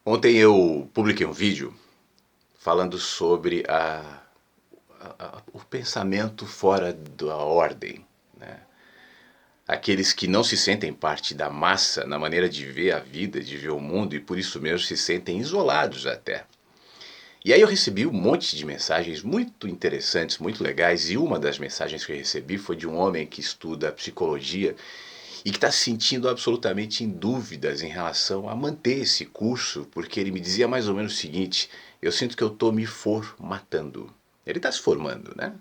Ontem eu publiquei um vídeo falando sobre o pensamento fora da ordem, né? Aqueles que não se sentem parte da massa na maneira de ver a vida, de ver o mundo e por isso mesmo se sentem isolados até. E aí eu recebi um monte de mensagens muito interessantes, muito legais, e uma das mensagens que eu recebi foi de um homem que estuda psicologia e que está se sentindo absolutamente em dúvidas em relação a manter esse curso, porque ele me dizia mais ou menos o seguinte: eu sinto que eu estou me formatando. Ele está se formando, né?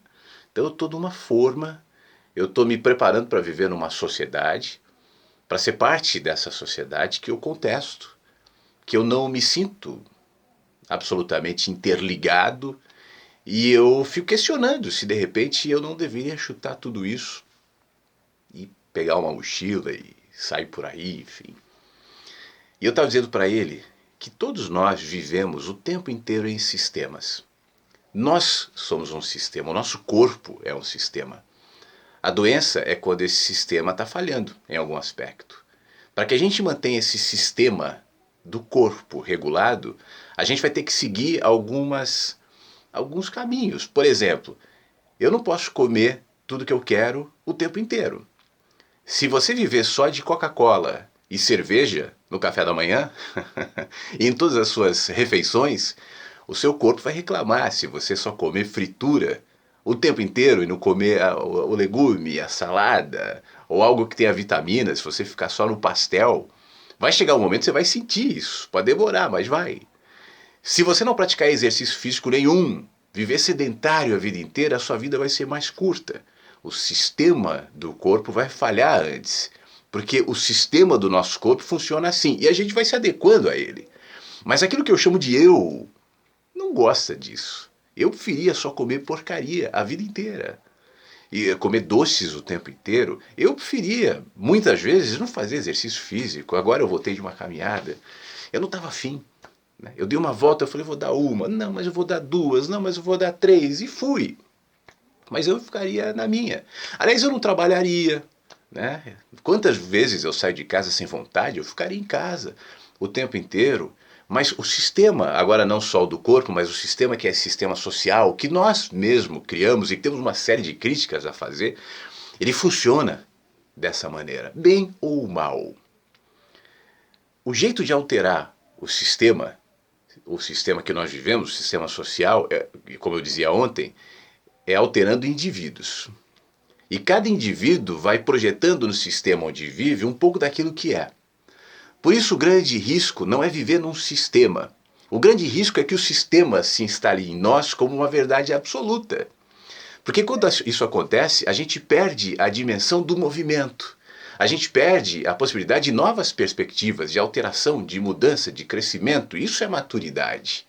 Então eu estou numa forma, eu estou me preparando para viver numa sociedade, para ser parte dessa sociedade que eu contesto, que eu não me sinto absolutamente interligado, e eu fico questionando se de repente eu não deveria chutar tudo isso e pegar uma mochila e sair por aí, enfim. E eu estava dizendo para ele que todos nós vivemos o tempo inteiro em sistemas. Nós somos um sistema, o nosso corpo é um sistema. A doença é quando esse sistema está falhando em algum aspecto. Para que a gente mantenha esse sistema do corpo regulado, a gente vai ter que seguir alguns caminhos. Por exemplo, eu não posso comer tudo que eu quero o tempo inteiro. Se você viver só de Coca-Cola e cerveja no café da manhã e em todas as suas refeições, o seu corpo vai reclamar se você só comer fritura o tempo inteiro e não comer o legume, a salada ou algo que tenha vitamina. Se você ficar só no pastel, vai chegar um momento que você vai sentir isso. Pode demorar, mas vai. Se você não praticar exercício físico nenhum, viver sedentário a vida inteira, a sua vida vai ser mais curta. O sistema do corpo vai falhar antes, porque o sistema do nosso corpo funciona assim e a gente vai se adequando a ele. Mas aquilo que eu chamo de eu não gosta disso. Eu preferia só comer porcaria a vida inteira e comer doces o tempo inteiro. Eu preferia, muitas vezes, não fazer exercício físico. Agora eu voltei de uma caminhada. Eu não estava afim. Eu dei uma volta, eu falei, vou dar uma. Não, mas eu vou dar duas. Não, mas eu vou dar três. E fui. Mas eu ficaria na minha. Aliás, eu não trabalharia. Né? Quantas vezes eu saio de casa sem vontade, eu ficaria em casa o tempo inteiro. Mas o sistema, agora não só o do corpo, mas o sistema que é sistema social, que nós mesmo criamos e temos uma série de críticas a fazer, ele funciona dessa maneira, bem ou mal. O jeito de alterar o sistema que nós vivemos, o sistema social, como eu dizia ontem, é alterando indivíduos. E cada indivíduo vai projetando no sistema onde vive um pouco daquilo que é. Por isso o grande risco não é viver num sistema. O grande risco é que o sistema se instale em nós como uma verdade absoluta. Porque quando isso acontece, a gente perde a dimensão do movimento. A gente perde a possibilidade de novas perspectivas, de alteração, de mudança, de crescimento. Isso é maturidade.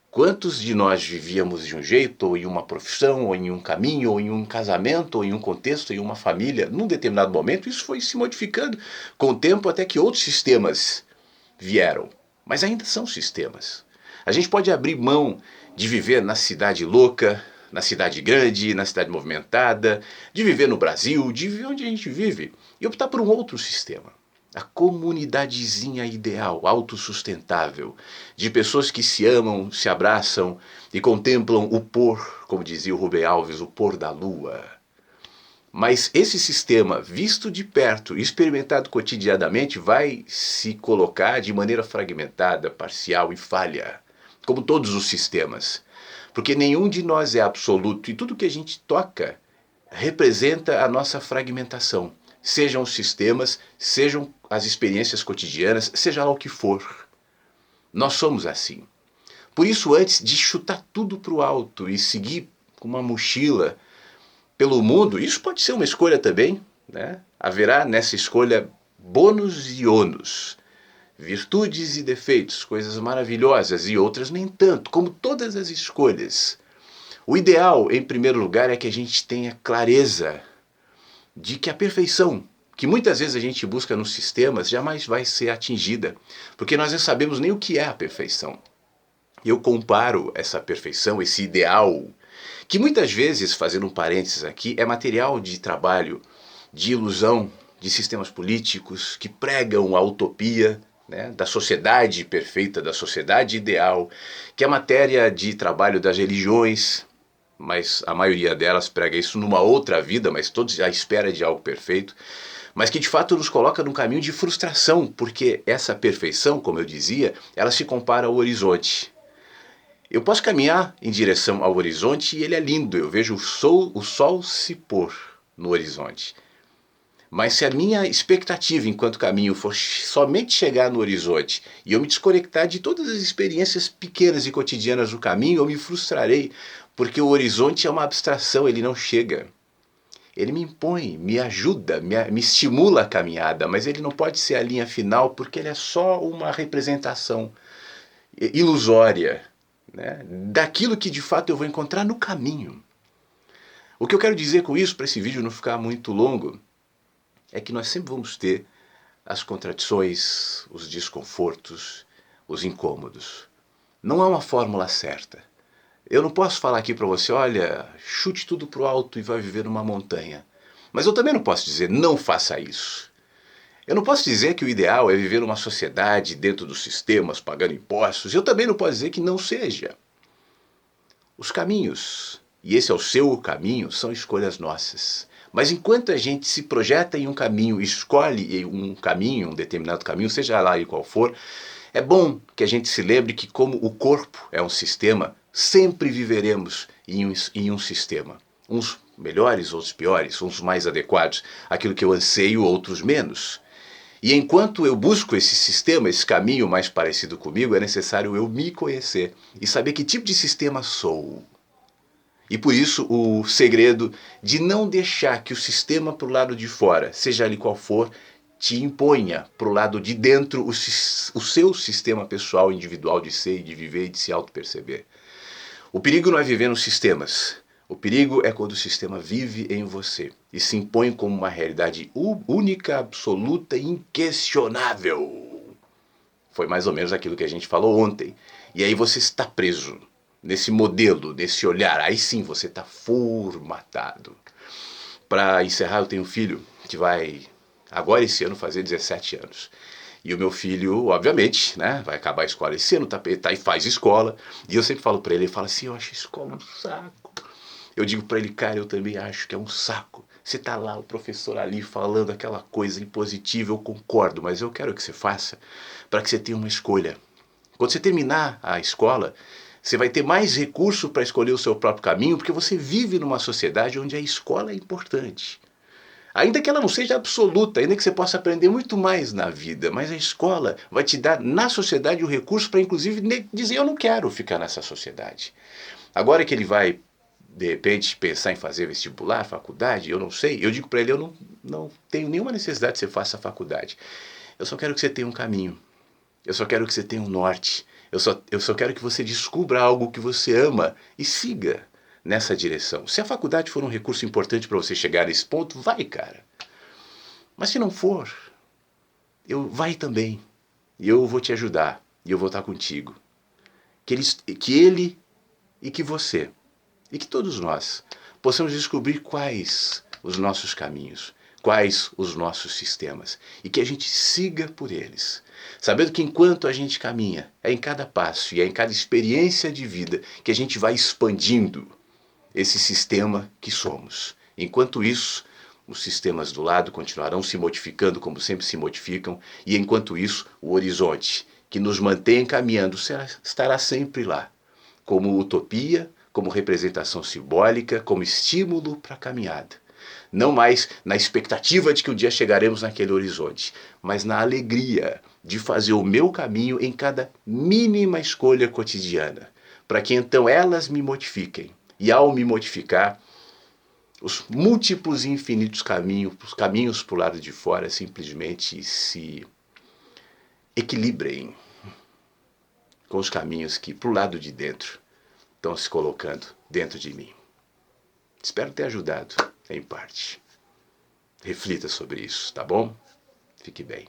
Quantos de nós vivíamos de um jeito, ou em uma profissão, ou em um caminho, ou em um casamento, ou em um contexto, em uma família, num determinado momento, isso foi se modificando com o tempo até que outros sistemas vieram. Mas ainda são sistemas. A gente pode abrir mão de viver na cidade louca, na cidade grande, na cidade movimentada, de viver no Brasil, de viver onde a gente vive, e optar por um outro sistema. A comunidadezinha ideal, autossustentável, de pessoas que se amam, se abraçam e contemplam o pôr, como dizia o Rubem Alves, o pôr da lua. Mas esse sistema, visto de perto e experimentado cotidianamente, vai se colocar de maneira fragmentada, parcial e falha, como todos os sistemas. Porque nenhum de nós é absoluto e tudo que a gente toca representa a nossa fragmentação. Sejam os sistemas, sejam as experiências cotidianas, seja lá o que for. Nós somos assim. Por isso, antes de chutar tudo para o alto e seguir com uma mochila pelo mundo, isso pode ser uma escolha também, né? Haverá nessa escolha bônus e ônus, virtudes e defeitos, coisas maravilhosas e outras nem tanto, como todas as escolhas. O ideal, em primeiro lugar, é que a gente tenha clareza de que a perfeição, que muitas vezes a gente busca nos sistemas, jamais vai ser atingida, porque nós não sabemos nem o que é a perfeição. Eu comparo essa perfeição, esse ideal, que muitas vezes, fazendo um parênteses aqui, é material de trabalho, de ilusão, de sistemas políticos que pregam a utopia, né, da sociedade perfeita, da sociedade ideal, que é matéria de trabalho das religiões, mas a maioria delas prega isso numa outra vida, mas todos à espera de algo perfeito, mas que de fato nos coloca num caminho de frustração, porque essa perfeição, como eu dizia, ela se compara ao horizonte. Eu posso caminhar em direção ao horizonte e ele é lindo, eu vejo o sol se pôr no horizonte. Mas se a minha expectativa enquanto caminho for somente chegar no horizonte e eu me desconectar de todas as experiências pequenas e cotidianas do caminho, eu me frustrarei, porque o horizonte é uma abstração, ele não chega. Ele me impõe, me ajuda, me estimula a caminhada, mas ele não pode ser a linha final porque ele é só uma representação ilusória, né, daquilo que de fato eu vou encontrar no caminho. O que eu quero dizer com isso, para esse vídeo não ficar muito longo, é que nós sempre vamos ter as contradições, os desconfortos, os incômodos. Não há uma fórmula certa. Eu não posso falar aqui para você, olha, chute tudo pro alto e vai viver numa montanha. Mas eu também não posso dizer, não faça isso. Eu não posso dizer que o ideal é viver numa sociedade dentro dos sistemas, pagando impostos. Eu também não posso dizer que não seja. Os caminhos, e esse é o seu caminho, são escolhas nossas. Mas enquanto a gente se projeta em um caminho, escolhe um caminho, um determinado caminho, seja lá qual for, é bom que a gente se lembre que como o corpo é um sistema, sempre viveremos em um sistema. Uns melhores, outros piores, uns mais adequados àquilo que eu anseio, outros menos. E enquanto eu busco esse sistema, esse caminho mais parecido comigo, é necessário eu me conhecer e saber que tipo de sistema sou. E por isso o segredo de não deixar que o sistema para o lado de fora, seja ele qual for, te imponha para o lado de dentro o seu sistema pessoal, individual de ser e de viver e de se auto-perceber. O perigo não é viver nos sistemas. O perigo é quando o sistema vive em você e se impõe como uma realidade única, absoluta e inquestionável. Foi mais ou menos aquilo que a gente falou ontem. E aí você está preso nesse modelo, nesse olhar. Aí sim você está formatado. Para encerrar, eu tenho um filho que vai, agora esse ano, fazer 17 anos. E o meu filho, obviamente, né, vai acabar a escola esse ano, tá e faz escola. E eu sempre falo para ele, ele fala assim, eu acho a escola um saco. Eu digo para ele, cara, eu também acho que é um saco. Você tá lá, o professor ali falando aquela coisa impositiva, eu concordo, mas eu quero que você faça para que você tenha uma escolha. Quando você terminar a escola, você vai ter mais recurso para escolher o seu próprio caminho, porque você vive numa sociedade onde a escola é importante. Ainda que ela não seja absoluta, ainda que você possa aprender muito mais na vida, mas a escola vai te dar na sociedade o recurso para inclusive dizer eu não quero ficar nessa sociedade. Agora que ele vai de repente pensar em fazer vestibular, faculdade, eu não sei, eu digo para ele, eu não tenho nenhuma necessidade que você faça faculdade. Eu só quero que você tenha um caminho. Eu só quero que você tenha um norte. Eu só quero que você descubra algo que você ama e siga nessa direção. Se a faculdade for um recurso importante para você chegar nesse ponto, vai, cara. Mas se não for, vai também. E eu vou te ajudar. E eu vou estar contigo. Que ele e que você e que todos nós possamos descobrir quais os nossos caminhos, quais os nossos sistemas e que a gente siga por eles, sabendo que enquanto a gente caminha, é em cada passo e é em cada experiência de vida que a gente vai expandindo esse sistema que somos. Enquanto isso, os sistemas do lado continuarão se modificando como sempre se modificam e enquanto isso, o horizonte que nos mantém caminhando estará sempre lá, como utopia, como representação simbólica, como estímulo para a caminhada. Não mais na expectativa de que um dia chegaremos naquele horizonte, mas na alegria de fazer o meu caminho em cada mínima escolha cotidiana, para que então elas me modifiquem. E ao me modificar, os múltiplos e infinitos caminhos para o lado de fora simplesmente se equilibrem com os caminhos que para o lado de dentro estão se colocando dentro de mim. Espero ter ajudado, em parte. Reflita sobre isso, tá bom? Fique bem.